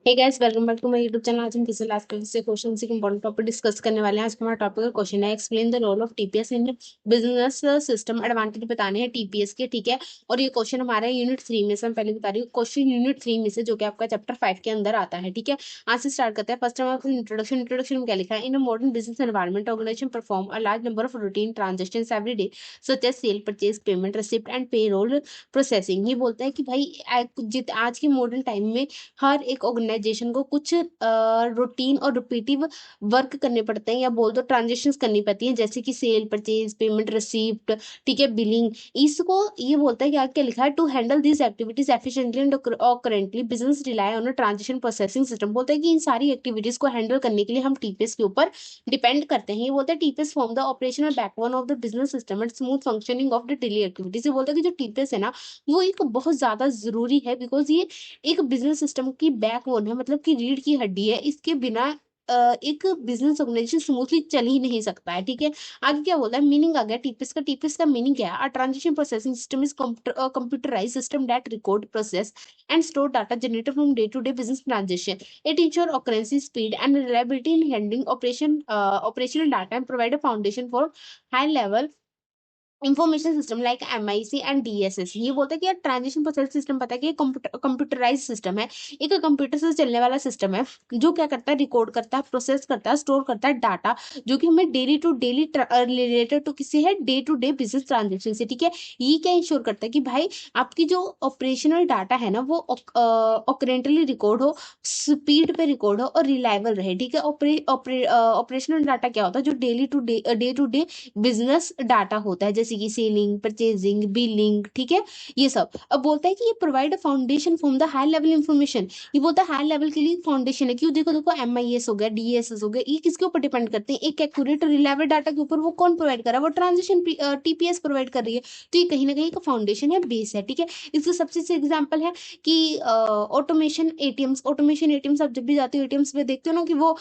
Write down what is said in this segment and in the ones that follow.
Hey guys, welcome back to my YouTube channel. आज हम किसी लास्ट क्लास से क्वेश्चन से इंपॉर्टेंट टॉपिक डिस्कस करने वाले हैं। आज का हमारा टॉपिक का क्वेश्चन है, explain the role of TPS in business system. Advantage बताने हैं टीपीएस के, ठीक है। और ये क्वेश्चन हमारा यूनिट 3 में से, मैं पहले बता रही हूँ, क्वेश्चन यूनिट 3 में से, जो कि आपका चैप्टर 5 के अंदर आता है, ठीक है। आज से स्टार्ट करते हैं। फर्स्ट हमारा इंट्रोडक्शन में क्या लिखा है? In a modern business environment, organisation perform a large number of routine transactions every day, such as sale, purchase, payment, receipt and payroll processing. ये बोलता है कि भाई आज के मॉडर्न टाइम में हर एक ऑर्गेनाइजेशन को कुछ रूटीन और रिपीटिव वर्क करने पड़ते हैं, या बोल दो ट्रांजेक्शन्स करनी पड़ती हैं, जैसे कि सेल, परचेज, पेमेंट, रिसीप्ट, ठीक है, बिलिंग। इसको ये बोलता है कि आगे क्या लिखा है? To handle this activities efficiently and currently business rely on a transaction processing system. बोलता है कि इन सारी एक्टिविटीज को हैंडल करने के लिए हम टीपीएस के ऊपर डिपेंड करते हैं। ये बोलता है TPS form the operational backbone of the business system and smooth functioning of the daily activities. ये बोलता है कि जो टीपीएस है ना, वो एक बहुत ज्यादा जरूरी है, बिकॉज ये एक बिजनेस सिस्टम की बैकबोन है, मतलब कि रीढ़ की हड्डी है। इसके बिना एक बिजनेस ऑर्गेनाइजेशन स्मूथली चल ही नहीं सकता है, ठीक है। आगे क्या बोला है? मीनिंग आ गया टीपीएस का मीनिंग क्या है? A transaction processing system is computerised system that record, process and store data generated from day to day business transaction. It ensure accuracy, speed and reliability in handling operational data and provide a foundation for high level information system like MIC and DSS. ये बोलता है कि यार transition process system, पता है कि computerise system है, एक कंप्यूटर से चलने वाला सिस्टम है, जो क्या करता है? रिकॉर्ड करता है, प्रोसेस करता है, स्टोर करता है डाटा, जो कि हमें daily to daily related to किसी है day to day business transaction से, ठीक है। ये क्या इंश्योर करता है कि भाई आपकी जो ऑपरेशनल डाटा है ना, वो ऑकरेंटली रिकॉर्ड हो, स्पीड पे रिकॉर्ड हो और रिलायबल रहे, ठीक है। ऑपरेशनल डाटा क्या होता है? जो day to day business data होता है, जैसे कि सेलिंग, परचेजिंग, बिलिंग, ठीक है, ये सब। अब बोलता है कि ये provide a foundation from the high level information. ये बोलता है हाई लेवल के लिए फाउंडेशन है। क्यों? देखो देखो, एमआईएस हो गया, डीएसएस हो गया, ये किसके ऊपर डिपेंड करते हैं? एक एक्यूरेट और रिलायबल डाटा के ऊपर। वो कौन प्रोवाइड कर रहा है? वो ट्रांजेक्शन टीपीएस प्रोवाइड कर रही है। तो ये कहीं ना कहीं का फाउंडेशन है, बेस है, ठीक है। इसका सबसे अच्छा एग्जाम्पल है कि ऑटोमेशन एटीएम्स आप जब भी जाते हो, एटीएम्स पे देखते हो ना कि वो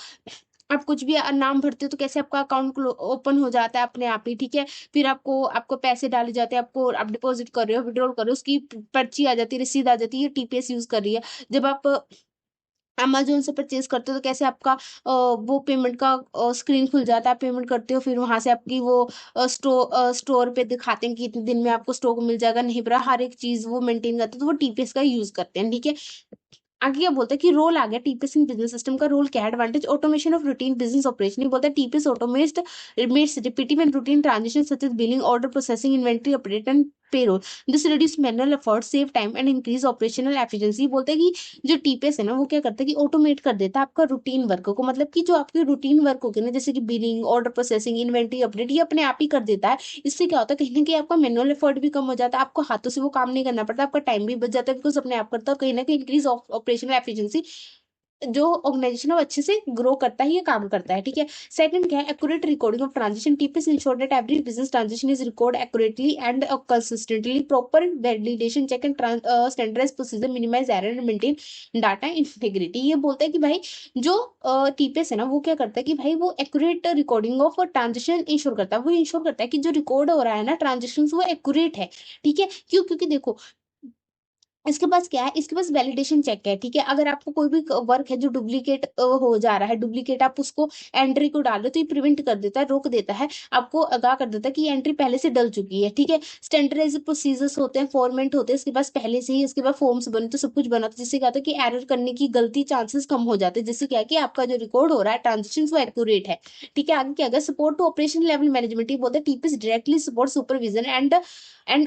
आप कुछ भी नाम भरते हो तो कैसे आपका अकाउंट ओपन हो जाता है अपने आप ही, ठीक है। फिर आपको आपको पैसे डाले जाते हैं, आपको आप डिपॉजिट कर रहे हो, विड्रॉल कर रहे हो, उसकी पर्ची आ जाती है, रसीद आ जाती है, टीपीएस यूज कर रही है। जब आप अमेजोन से परचेज करते हो तो कैसे आपका वो पेमेंट का स्क्रीन खुल जाता है, पेमेंट करते हो, फिर वहां से आपकी वो स्टोर पे दिखाते हैं कि इतने दिन में आपको स्टॉक मिल जाएगा, नहीं पड़ा, हर एक चीज वो मेंटेन करते हैं, तो वो टीपीएस का यूज करते हैं, ठीक है। आगे क्या बोलता है कि रोल आ गया टीपीएस इन बिजनेस सिस्टम का। रोल क्या है? Advantage automation of routine business operation. ये बोलता है TPS automate makes repetitive and routine transaction such as billing, order processing, inventory update and payroll. This reduce manual effort, save time and increase operational efficiency. बोलते हैं कि जो TPS है ना, वो क्या करता है कि ऑटोमेट कर देता है आपका रूटीन वर्क को। मतलब कि जो आपके रूटीन वर्क हो गए ना, जैसे कि billing, order processing, inventory update, ये अपने आप ही कर देता है। इससे क्या होता है? कहीं ना कहीं आपका मैनुअल एफर्ट भी कम हो जाता है, आपको हाथों से वो काम नहीं करना पड़ता, आपका टाइम भी बच जाता है, बिकॉज अपने आप करता है। कहीं ना कहीं इंक्रीज ऑपरेशनल एफिशिएंसी, जो ऑर्गेनाइजेशन है अच्छे से ग्रो करता है, ये काम करता है, ठीक है। सेकंड क्या है? Accurate recording of transaction. TPS ensure that every business transaction is record accurately and consistently, proper validation check and standardize procedure, minimize error and maintain data integrity. ये बोलता है कि भाई जो टीपीएस है ना, वो क्या करता है कि भाई वो accurate recording of transaction ensure करता है। वो इंश्योर करता है कि जो रिकॉर्ड हो रहा है ना ट्रांजेक्शन, वो एक्यूरेट है, ठीक है। क्यों? क्योंकि देखो, इसके पास क्या है? इसके पास वैलिडेशन चेक है, ठीक है। अगर आपको कोई भी वर्क है जो डुप्लीकेट हो जा रहा है, डुप्लीकेट आप उसको एंट्री को डालो, तो ये प्रिवेंट कर देता है, रोक देता है, आपको आगाह कर देता है कि ये एंट्री पहले से डल चुकी है, ठीक है। स्टैंडर्डाइज प्रोसीजर्स होते हैं, फॉर्मेट होते हैं इसके पास पहले से ही, इसके बाद फॉर्म्स बने, तो सब कुछ बना, तो जिससे क्या होता है कि एरर करने की गलती चांसेस कम हो जाते हैं, जिससे क्या है कि आपका जो रिकॉर्ड हो रहा है ट्रांजेक्शन, वो एक्यूरेट है, ठीक है। आगे क्या गया? Support to operation level management. ये बोलते हैं TPS directly support supervision and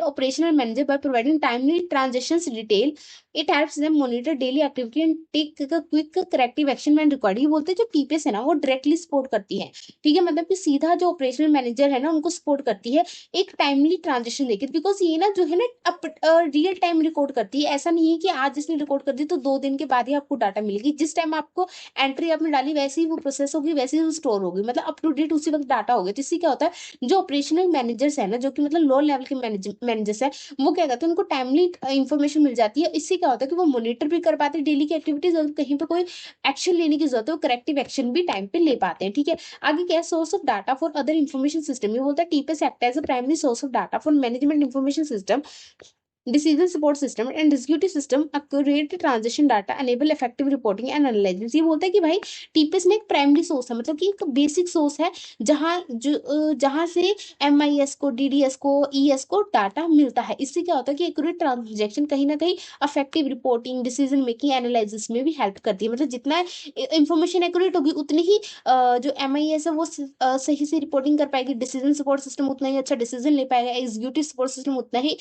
operational manager by providing timely transactions detail. It helps them monitor daily activity and take a quick corrective action when required. ये बोलते हैं जो TPS है ना, वो डायरेक्टली सपोर्ट करती है, ठीक है। मतलब कि सीधा जो ऑपरेशनल मैनेजर है ना, उनको सपोर्ट करती है एक टाइमली ट्रांजेक्शन देकर, बिकॉज ये ना जो है ना रियल टाइम रिकॉर्ड करती है। ऐसा नहीं है कि आज जिसने रिकॉर्ड कर दी तो 2 दिन के बाद ही आपको डाटा मिलेगी। जिस टाइम आपको एंट्री आपने डाली, वैसे ही वो प्रोसेस होगी, वैसे ही वो स्टोर होगी, मतलब अप टू डेट उसी वक्त डाटा होगा। तो इससे क्या होता है? जो ऑपरेशनल मैनेजर्स है ना, जो कि मतलब लो लेवल के मैनेजर्स है, वो क्या करते हैं? उनको टाइमली इंफॉर्मेशन मिल जाती है। इससे क्या होता है कि वो मॉनिटर भी कर पाते हैं डेली की एक्टिविटीज, और कहीं पे कोई एक्शन लेने की जरूरत है, वो करेक्टिव एक्शन भी टाइम पे ले पाते हैं, ठीक है। आगे क्या है? Source of data for other information system. ये बोलता है TPS act as a primary source of data for management information system decision support system and executive system accurate transaction data enable effective reporting and analysis. ये बोलता है कि भाई TPS में एक प्राइमरी सोर्स है, मतलब कि एक बेसिक सोर्स है जहां से एमआईएस को, डीडीएस को, ईएस को डाटा मिलता है। इससे क्या होता है कि एक्यूरेट ट्रांजेक्शन कहीं ना कहीं effective reporting, decision making, analysis में भी हेल्प करती है। मतलब जितना इंफॉर्मेशन एक्यूरेट होगी उतनी ही जो एमआईएस है वो सही से रिपोर्टिंग कर पाएगी, डिसीजन सपोर्ट सिस्टम उतना ही अच्छा डिसीजन ले पाएगा, एग्जीक्यूटिव सपोर्ट सिस्टम उतना ही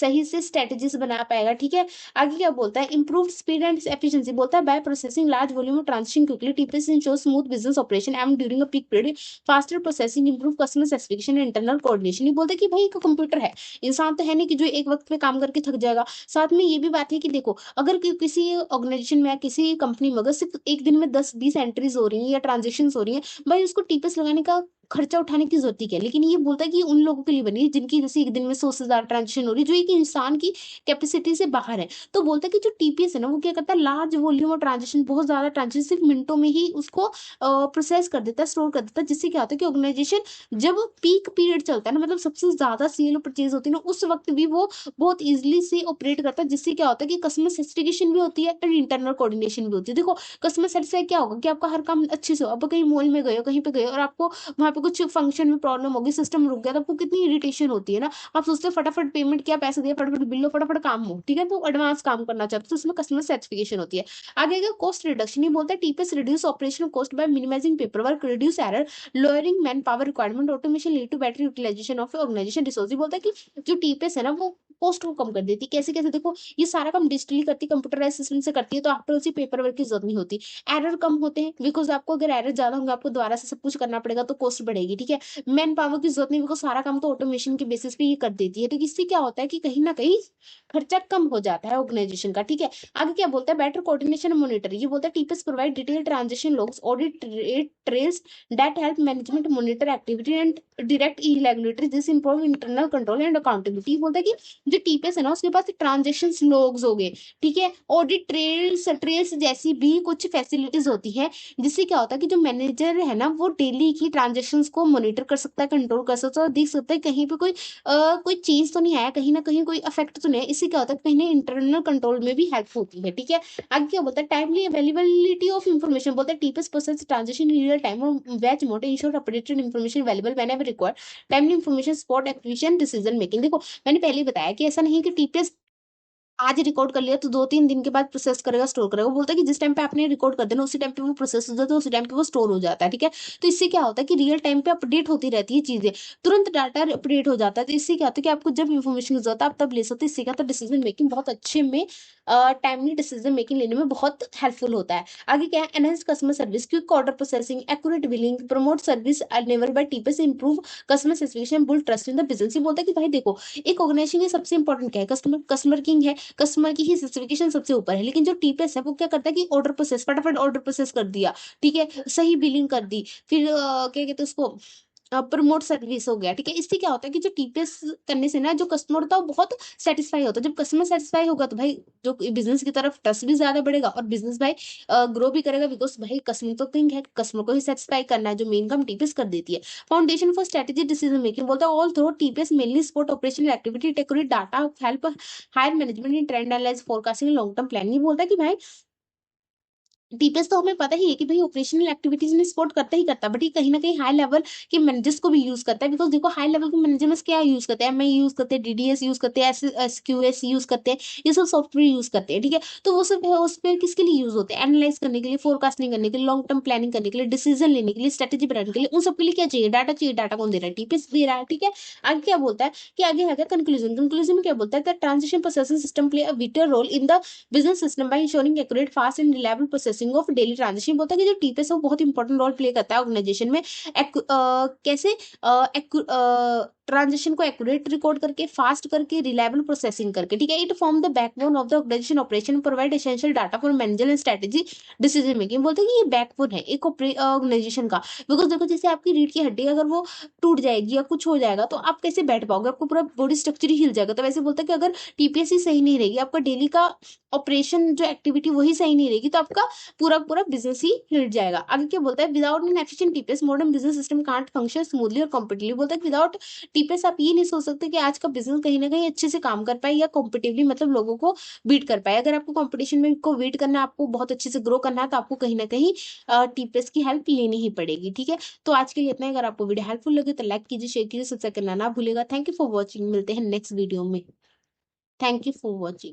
सही से स्ट्रेटेजीज बना पाएगा। ठीक है, आगे क्या बोलता है, इंप्रूव स्पीड एंड एफिशिएंसी। बोलता है by processing large volume of transaction quickly TPS ensures smooth business operation and during a peak period, faster processing, improve customer satisfaction, internal coordination. ये बोलते हैं कि भाई एक कंप्यूटर है, इंसान तो है नहीं कि जो एक वक्त में काम करके थक जाएगा। साथ में ये भी बात है कि देखो, अगर किसी ऑर्गेनाइजेशन में, किसी कंपनी में अगर सिर्फ एक दिन में 10-20 एंट्रीज हो रही है या ट्रांजेक्शन हो रही है, भाई उसको टीपीएस लगाने का खर्चा उठाने की जरूरत ही क्या है। लेकिन ये बोलता है कि उन लोगों के लिए बनी है जिनकी जैसे एक दिन में 100 से ज्यादा ट्रांजेक्शन हो रही है, जो एक इंसान की कैपेसिटी से बाहर है। तो बोलता है कि जो टीपीएस है ना, वो क्या करता है, लार्ज वॉल्यूम ऑफ ट्रांजेक्शन, बहुत ज्यादा ट्रांजेक्शन सिर्फ मिनटों में ही उसको प्रोसेस कर देता है, स्टोर कर देता है। जिससे क्या होता है कि ऑर्गेनाइजेशन जब पीक पीरियड चलता है ना, मतलब सबसे ज्यादा सेल और परचेज होती है ना, उस वक्त भी वो बहुत इजिली से ऑपरेट करता है। जिससे क्या होता है कि कस्टमर सेटिस्फेक्शन भी होती है और इंटरनल कोऑर्डिनेशन भी होती है। देखो, कस्टमर सेटिस्फाई क्या होगा कि आपका हर काम अच्छे से हो। अब कहीं मॉल में गए हो, कहीं पे गए हो, और आपको वहां पे कुछ फंक्शन में प्रॉब्लम होगी, सिस्टम रुक गया, तो आपको कितनी इरिटेशन होती है ना। आप सोचते हो फटाफट पेमेंट किया, पैसे दिया, फटाफट बिल लो, फटाफट काम हो। ठीक है, तो एडवांस काम करना चाहते हो, तो उसमें कस्टमर सेटिस्फिकेशन होती है। आगे अगर कॉस्ट रिडक्शन, ये बोलता है TPS reduce operational cost by minimizing paper work, reduce error, lowering man power requirement, automation lead to better utilization of organization resource. बोलता है कि जो टीपीएस है ना, वो कॉस्ट को कम कर देती है। कैसे कैसे, देखो, ये सारा काम डिजिटली करती है, कंप्यूटराइज सिस्टम से करती है, तो आफ्टर उसी पेपर वर्क की जरूरत नहीं होती। एरर कम होते हैं, बिकॉज आपको अगर एरर ज्यादा होंगे, आपको दोबारा से सब कुछ करना पड़ेगा, तो कॉस्ट बढ़ेगी। ठीक है, मैन पावर की जरूरत नहीं, बिकॉज सारा काम तो ऑटोमेशन के बेसिस पे ये कर देती है। तो इससे क्या होता है कि कहीं ना कहीं खर्चा कम हो जाता है ऑर्गेनाइजेशन का। ठीक है, आगे क्या बोलता है, बेटर कोऑर्डिनेशन मॉनिटर। ये बोलता है TPS provide detail transaction logs, audit trails that help management monitor activity and direct irregularity, this improve internal control and accountability. बोलता है कि जो टीपीएस है ना, उसके पास ट्रांजेक्शन लॉग्स हो गए, ठीक है, ऑडिट ट्रेल्स ट्रेल्स जैसी भी कुछ फैसिलिटीज होती है। जिससे क्या होता है कि जो मैनेजर है ना, वो डेली की ट्रांजेक्शन्स को मॉनिटर कर सकता है, कंट्रोल कर सकता है, और देख सकता है कहीं पे कोई चेंज तो नहीं आया, कहीं ना कहीं कोई इफेक्ट तो नहीं है। इससे क्या होता है, कहीं ना इंटरनल कंट्रोल में भी हेल्प होती है। ठीक है, आगे क्या बोलता है, टाइमली अवेलेबिलिटी ऑफ इन्फॉर्मेशन। बोलता है TPS process transaction in real time और batch mode, ensure updated information available whenever required, timely information support acquisition decision making. देखो, मैंने पहले ही बताया कि ऐसा नहीं है कि टीपीएस आज रिकॉर्ड कर लिया तो 2-3 दिन के बाद प्रोसेस करेगा, स्टोर करेगा। वो बोलता है कि जिस टाइम पे आपने रिकॉर्ड कर देना, उसी टाइम पे वो प्रोसेस हो जाता है, उसी टाइम पे वो स्टोर हो जाता है। ठीक है, तो इससे क्या होता है कि रियल टाइम पे अपडेट होती रहती है चीजें, तुरंत डाटा अपडेट हो जाता है। तो इससे क्या होता है कि आपको जब इन्फॉर्मेशन की जरूरत है, आप तब ले सकते हैं। इससे क्या होता है, डिसीजन मेकिंग बहुत अच्छे में, टाइमली डिसीजन मेकिंग लेने में बहुत हेल्पफुल होता है। आगे क्या है, enhance customer service, quick order processing, accurate billing, promote service enabled by TPS, improve customer satisfaction, build trust in the business. ये बोलता है कि भाई देखो, एक ऑर्गेनाइजेशन के सबसे इंपॉर्टेंट क्या है, कस्टमर, कस्टमर किंग है, कस्टमर की ही स्पेसिफिकेशन सबसे ऊपर है। लेकिन जो टीपीएस है, वो क्या करता है कि ऑर्डर प्रोसेस, फटाफट ऑर्डर प्रोसेस कर दिया, ठीक है, सही बिलिंग कर दी, फिर क्या कहते हैं उसको, प्रमोट सर्विस हो गया। ठीक है, इससे क्या होता है कि जो टीपीएस करने से ना, जो कस्टमर होता है वो बहुत सेटिस्फाई होता है। जब कस्टमर सेटिस्फाई होगा, तो भाई जो बिजनेस की तरफ ट्रस्ट भी ज्यादा बढ़ेगा, और बिजनेस भाई ग्रो भी करेगा, बिकॉज भाई कस्टमर तो किंग है, कस्टमर को ही सेटिस्फाई करना है, जो मेन काम टीपीएस कर देती है। Foundation for strategy decision making. बोलता है all through TPS mainly support operational activity, technical data help higher management in trend analyze, forecasting, long term planning. ये बोलता है कि भाई टीपीएस तो हमें पता ही है कि भाई ऑपरेशनल एक्टिविटीज में सपोर्ट करता ही करता है, बट ये कहीं ना कहीं हाई लेवल के मैनेजर्स को भी यूज करता है। बिकॉज देखो, हाई लेवल के मैनेजर्स क्या यूज करते हैं, एमआई यूज करते हैं, डीडीएस यूज करते हैं, एसक्यूएस यूज करते हैं, ये सब सॉफ्टवेयर यूज करते हैं। ठीक है, तो वो सब सॉफ्टवेयर किसके लिए यूज होते हैं, एनालाइज करने के लिए, फोरकास्टिंग करने के लिए, लॉन्ग टर्म प्लानिंग करने के लिए, डिसीजन लेने के लिए, स्ट्रेटेजी बनाने के लिए। उन सबके लिए क्या चाहिए, डाटा चाहिए। डाटा कौन दे रहा है, टीपीएस दे रहा है। ठीक है, आगे क्या बोलता है कि आगे है कंक्लूजन। कंक्लूजन में क्या बोलता है, transaction processing system play a vital role in the business system by ensuring accurate, fast and reliable processing of daily transaction. बोलता है कि जो टीपीएस है वो बहुत इंपॉर्टेंट रोल प्ले करता है ऑर्गेनाइजेशन में। कैसे, ट्रांजेक्शन को एक्यूरेट रिकॉर्ड करके, फास्ट करके, रिलायबल प्रोसेसिंग करके। ठीक है, it form the backbone of the organization operation, provide essential data for manager and strategy decision making. बोलते हैं कि ये बैकबोन है एक ऑर्गेनाइजेशन का। बिकॉज देखो, जैसे आपकी रीढ़ की हड्डी अगर वो टूट जाएगी या कुछ हो जाएगा, तो आप कैसे बैठ पाओगे, आपको पूरा बॉडी स्ट्रक्चर ही हिल जाएगा। तो वैसे बोलता है कि अगर टीपीएस ही सही नहीं रहेगी, आपका डेली का ऑपरेशन जो एक्टिविटी वही सही नहीं रहेगी, तो आपका पूरा पूरा बिजनेस ही हिट जाएगा। आगे क्या बोलता है, without an efficient TPS modern business system can't function smoothly और कॉम्पिटिटिवली। बोलता है विदाउट टीपीएस आप ये नहीं सोच सकते कि आज का बिज़नेस कहीं न कहीं अच्छे से काम कर पाए या कॉम्पिटिटिवली मतलब लोगों को बीट कर पाए। अगर आपको कॉम्पिटिशन में को बीट करना है, आपको बहुत अच्छे से ग्रो करना है, तो आपको कहीं न कहीं टीपीएस की हेल्प लेनी ही पड़ेगी, ठीक है? तो आज के लिए इतना ही। अगर आपको वीडियो हेल्पफुल लगे तो लाइक कीजिए, शेयर कीजिए, सब्सक्राइब करना ना भूलिएगा। Thank you for watching. मिलते हैं नेक्स्ट वीडियो में। Thank you for watching.